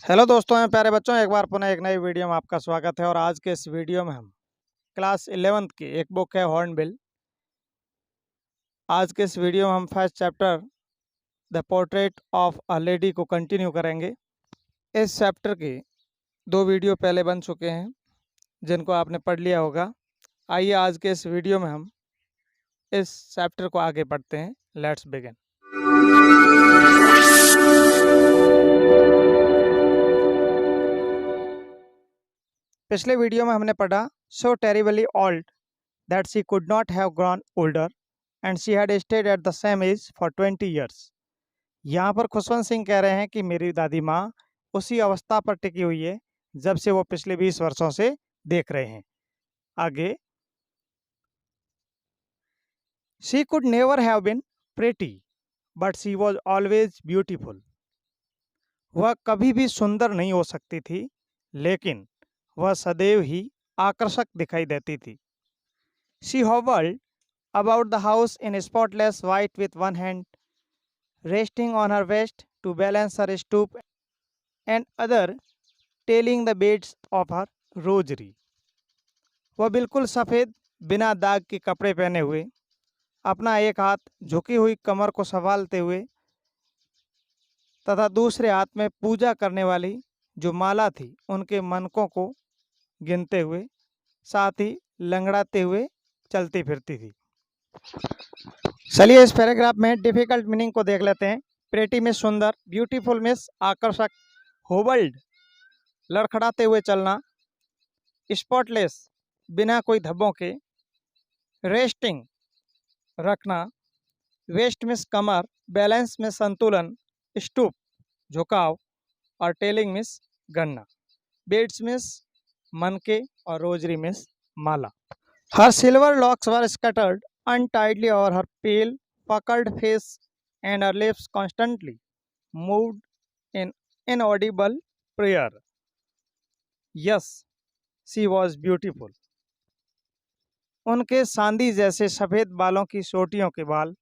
Hello दोस्तों एवं प्यारे बच्चों, एक बार पुनः एक नई वीडियो में आपका स्वागत है। और आज के इस वीडियो में हम क्लास 11th की एक बुक है हॉर्नबिल। आज के इस वीडियो में हम first chapter the portrait of a lady को कंटिन्यू करेंगे। इस चैप्टर के दो वीडियो पहले बन चुके हैं जिनको आपने पढ़ लिया होगा। आइए आज के इस वीडियो में हम इस चैप्टर को आगे पढ़ते हैं। Let's begin. पिछले वीडियो में हमने पढ़ा so terribly old that she could not have grown older and she had stayed at the same age for 20 years. यहाँ पर खुशवंत सिंह कह रहे हैं कि मेरी दादी माँ उसी अवस्था पर टिकी हुई है जब से वो पिछले 20 वर्षों से देख रहे हैं। आगे, she could never have been pretty but she was always beautiful. वह कभी भी सुंदर नहीं हो सकती थी लेकिन वह सदैव ही आकर्षक दिखाई देती थी। She Howard about the house in spotless white with one hand resting on her waist to balance her stoop and other tailing the beads of her rosary। वह बिल्कुल सफ़ेद बिना दाग के कपड़े पहने हुए अपना एक हाथ झुकी हुई कमर को संभालते हुए तथा दूसरे हाथ में पूजा करने वाली जो माला थी उनके मनकों को गिनते हुए साथ ही लंगड़ाते हुए चलती फिरती थी। चलिए इस पैराग्राफ में डिफिकल्ट मीनिंग को देख लेते हैं। प्रेटी में सुंदर, ब्यूटीफुल में आकर्षक, होबल्ड लड़खड़ाते हुए चलना, स्पॉटलेस बिना कोई धब्बों के, रेस्टिंग रखना, वेस्ट में कमर, बैलेंस में संतुलन, स्टूप झुकाव और टेलिंग में गणना, बेड्स में मनके और रोजरी में माला। हर silver locks were scattered untidily over her pale, puckered face, and her lips constantly moved in inaudible prayer. Yes, she was beautiful. उनके सांदी जैसे सफ़ेद बालों की सोटियों के बाल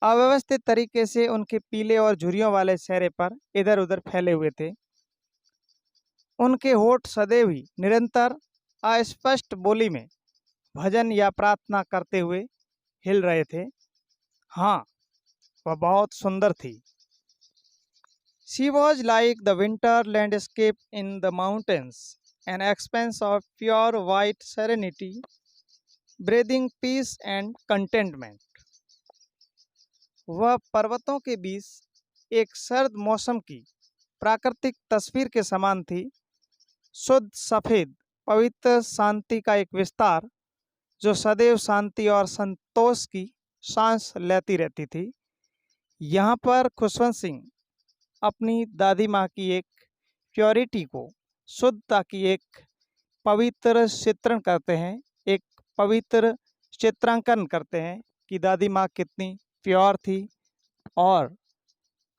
अव्यवस्थित तरीके से उनके पीले और झुर्रियों वाले चेहरे पर इधर उधर फैले हुए थे। उनके होठ सदैव ही निरंतर अस्पष्ट बोली में भजन या प्रार्थना करते हुए हिल रहे थे। हाँ, वह बहुत सुंदर थी। She was like the winter landscape in the mountains, an expanse of pure white serenity, breathing peace and contentment. वह पर्वतों के बीच एक सर्द मौसम की प्राकृतिक तस्वीर के समान थी, शुद्ध सफ़ेद पवित्र शांति का एक विस्तार जो सदैव शांति और संतोष की सांस लेती रहती थी। यहाँ पर खुशवंत सिंह अपनी दादी माँ की एक प्योरिटी को, शुद्धता की एक पवित्र चित्रण करते हैं, एक पवित्र चित्रांकन करते हैं कि दादी माँ कितनी प्योर थी और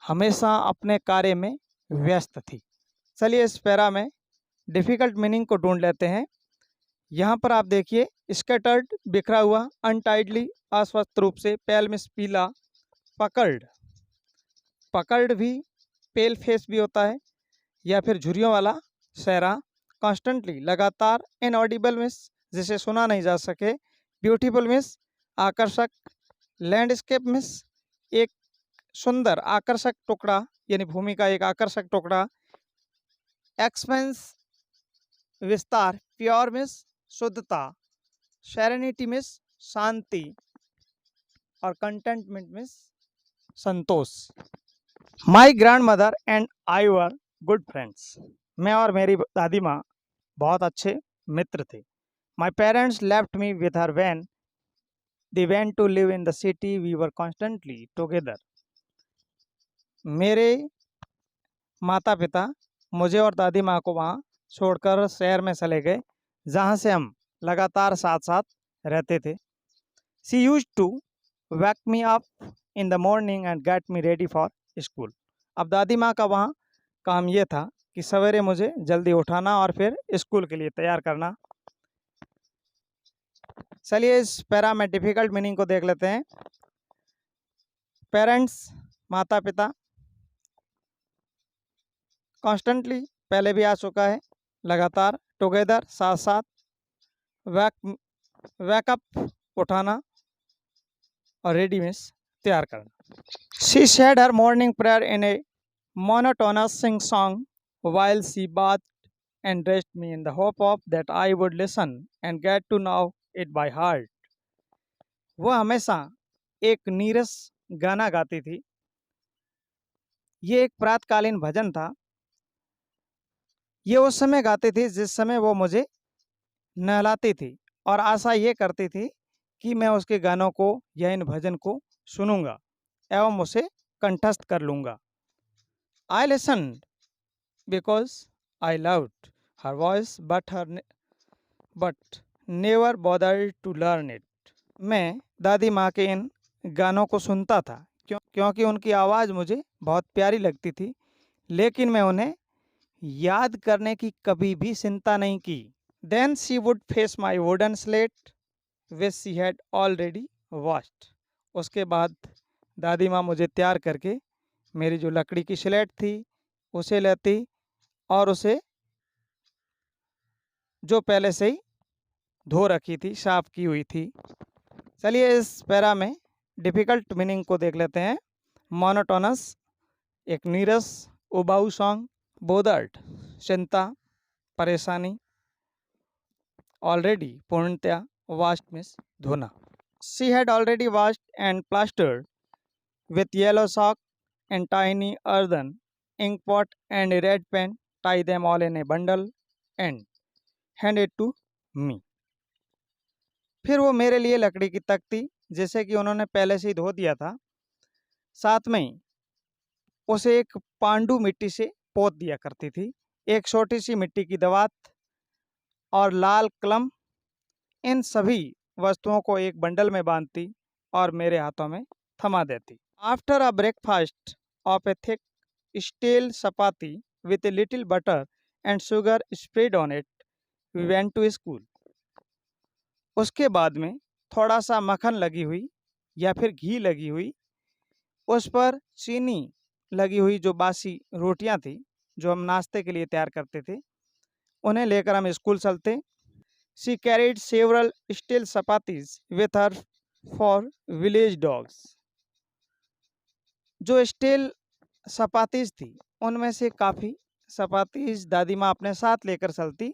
हमेशा अपने कार्य में व्यस्त थी। चलिए इस पैरा में डिफ़िकल्ट मीनिंग को ढूंढ लेते हैं। यहाँ पर आप देखिए, स्कैटर्ड बिखरा हुआ, अनटाइडली अस्वस्थ रूप से, पेल में पीला, पकल्ड पकल्ड भी पेल फेस भी होता है या फिर झुर्रियों वाला चेहरा, कॉन्स्टेंटली लगातार, इनऑडिबल मिस जिसे सुना नहीं जा सके, ब्यूटीफुल मिस आकर्षक, लैंडस्केप मिस एक सुंदर आकर्षक टुकड़ा यानी भूमि का एक आकर्षक टुकड़ा, एक्सपेंस विस्तार, प्योर मिस शुद्धता, सेरेनिटी मिस शांति और कंटेंटमेंट मिस संतोष। My grandmother and I were good friends. मैं और मेरी दादी माँ बहुत अच्छे मित्र थे। My parents left me with her when they went to live in the city, we were constantly together. मेरे माता पिता मुझे और दादी माँ को वहाँ छोड़कर शहर में चले गए जहाँ से हम लगातार साथ साथ रहते थे। She used to wake me up in the morning and get me ready for school. अब दादी माँ का वहाँ काम ये था कि सवेरे मुझे जल्दी उठाना और फिर स्कूल के लिए तैयार करना। चलिए इस पैरा में डिफ़िकल्ट मीनिंग को देख लेते हैं। पेरेंट्स माता पिता, कॉन्स्टेंटली पहले भी आ चुका है, लगातार, टुगेदर साथ साथ, वैक वैकअप उठाना, और रेडी मीन्स तैयार करना। She said her morning prayer in A monotonous sing song while she bathed and dressed me in the hope of that I would listen and get to know it by heart. वह हमेशा एक नीरस गाना गाती थी। ये एक प्रातकालीन भजन था। ये उस समय गाती थी जिस समय वो मुझे नहलाती थी, और आशा ये करती थी कि मैं उसके गानों को या इन भजन को सुनूंगा एवं उसे कंठस्थ कर लूंगा। I listened because I loved her voice but never bothered to learn it. मैं दादी माँ के इन गानों को सुनता था क्योंकि उनकी आवाज़ मुझे बहुत प्यारी लगती थी, लेकिन मैं उन्हें याद करने की कभी भी चिंता नहीं की। Then she would face my wooden slate which she had already washed. उसके बाद दादी माँ मुझे तैयार करके मेरी जो लकड़ी की स्लेट थी उसे लेती और उसे जो पहले से ही धो रखी थी, साफ की हुई थी। चलिए इस पैरा में डिफ़िकल्ट मीनिंग को देख लेते हैं। मोनोटोनस एक नीरस उबाऊ सॉन्ग, बोदर्ड चिंता परेशानी, ऑलरेडी पूर्णतया, वास्ट मीन्स धोना। She had already washed and plastered with yellow sock and tiny earthen ink pot and a red pen, tie them all in a bundle and hand it to me. फिर वो मेरे लिए लकड़ी की तख्ती, जैसे कि उन्होंने पहले से ही धो दिया था, साथ में ही उसे एक पांडु मिट्टी से पोत दिया करती थी, एक छोटी सी मिट्टी की दवात और लाल कलम, इन सभी वस्तुओं को एक बंडल में बांधती और मेरे हाथों में थमा देती। After a breakfast of a thick stale chapati with a little butter and sugar spread on it, we went to school. उसके बाद में थोड़ा सा मक्खन लगी हुई या फिर घी लगी हुई, उस पर चीनी लगी हुई जो बासी रोटियां थी जो हम नाश्ते के लिए तैयार करते थे, उन्हें लेकर हम स्कूल चलते। She carried several stale chapatis with her for village dogs. जो स्टील चपातीस थी उनमें से काफ़ी चपातीस दादी माँ अपने साथ लेकर चलती,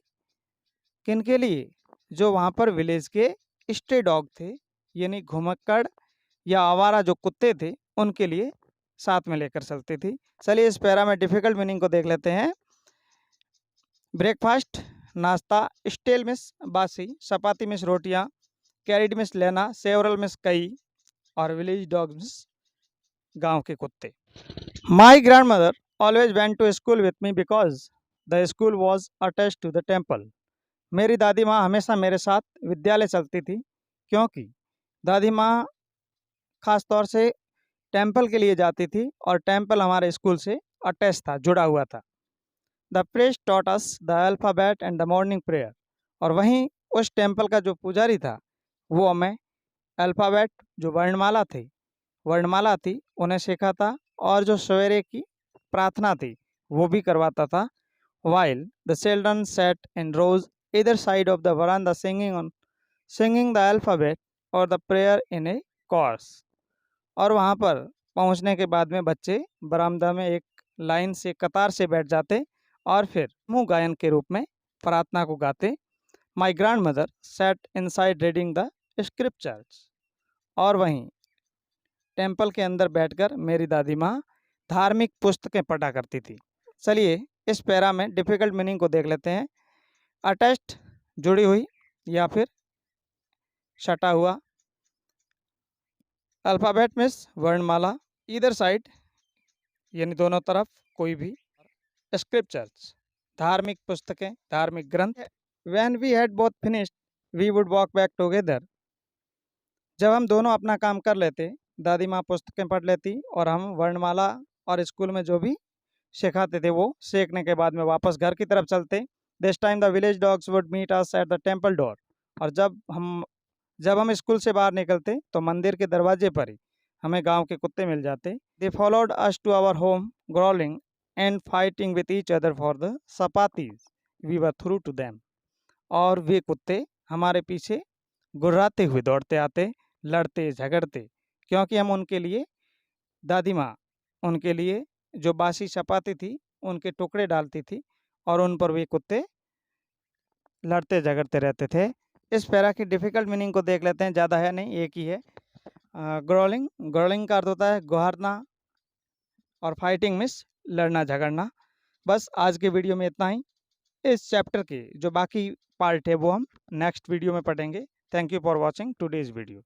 किनके लिए, जो वहाँ पर विलेज के स्ट्रे डॉग थे, यानी घुमक्कड़ या आवारा जो कुत्ते थे, उनके लिए साथ में लेकर चलती थी। चलिए इस पैरा में डिफ़िकल्ट मीनिंग को देख लेते हैं। ब्रेकफास्ट नाश्ता, स्टेल मिस बासी, चपाती मिस रोटियाँ, कैरिड मिस लेना, सेवरल मिस कई, और विलेज डॉग मिस गांव के कुत्ते। My grandmother always went to school with me because the school was attach to the temple. मेरी दादी माँ हमेशा मेरे साथ विद्यालय चलती थी क्योंकि दादी माँ खास तौर से टेम्पल के लिए जाती थी और टेम्पल हमारे स्कूल से अटैच था, जुड़ा हुआ था। The priest taught us the alphabet and the morning prayer, और वहीं उस टेम्पल का जो पुजारी था वो हमें अल्फ़ाबेट जो वर्णमाला थी उन्हें सीखा था, और जो सवेरे की प्रार्थना थी वो भी करवाता था। While the children sat in rows either side of the veranda singing the alphabet और the prayer in a chorus, और वहाँ पर पहुँचने के बाद में बच्चे बरामदा में एक लाइन से कतार से बैठ जाते और फिर मुँह गायन के रूप में प्रार्थना को गाते। My grand mother said inside reading the scriptures, और वहीं टेम्पल के अंदर बैठकर मेरी दादी माँ धार्मिक पुस्तकें पढ़ा करती थी। चलिए इस पैरा में डिफ़िकल्ट मीनिंग को देख लेते हैं। अटैच्ड जुड़ी हुई या फिर सटा हुआ, अल्फ़ाबेट मीन्स वर्णमाला, ईदर साइड यानी दोनों तरफ कोई भी, स्क्रिप्चर्स धार्मिक पुस्तकें, धार्मिक ग्रंथ। When we had both finished we would walk back together, जब हम दोनों अपना काम कर लेते, दादी माँ पुस्तकें पढ़ लेती और हम वर्णमाला और स्कूल में जो भी सिखाते थे वो सीखने के बाद में वापस घर की तरफ चलते। This time the village dogs would meet us at the temple door, और जब हम स्कूल से बाहर निकलते तो मंदिर के दरवाजे पर ही हमें गांव के कुत्ते मिल जाते। They followed us to our home growling and fighting with each other for the chapatis we were threw to them. और वे कुत्ते हमारे पीछे गुर्राते हुए दौड़ते आते, लड़ते झगड़ते, क्योंकि हम उनके लिए, दादी माँ उनके लिए जो बासी चपाती थी उनके टुकड़े डालती थी और उन पर वे कुत्ते लड़ते झगड़ते रहते थे। इस पैरा की डिफ़िकल्ट मीनिंग को देख लेते हैं, ज़्यादा है नहीं, एक ही है। ग्रोलिंग, ग्रोलिंग का अर्थ होता है गुहारना, और फाइटिंग मीन्स लड़ना झगड़ना। बस आज के वीडियो में इतना ही। इस चैप्टर के जो बाकी पार्ट है वो हम नेक्स्ट वीडियो में पढ़ेंगे। Thank you for watching today's video.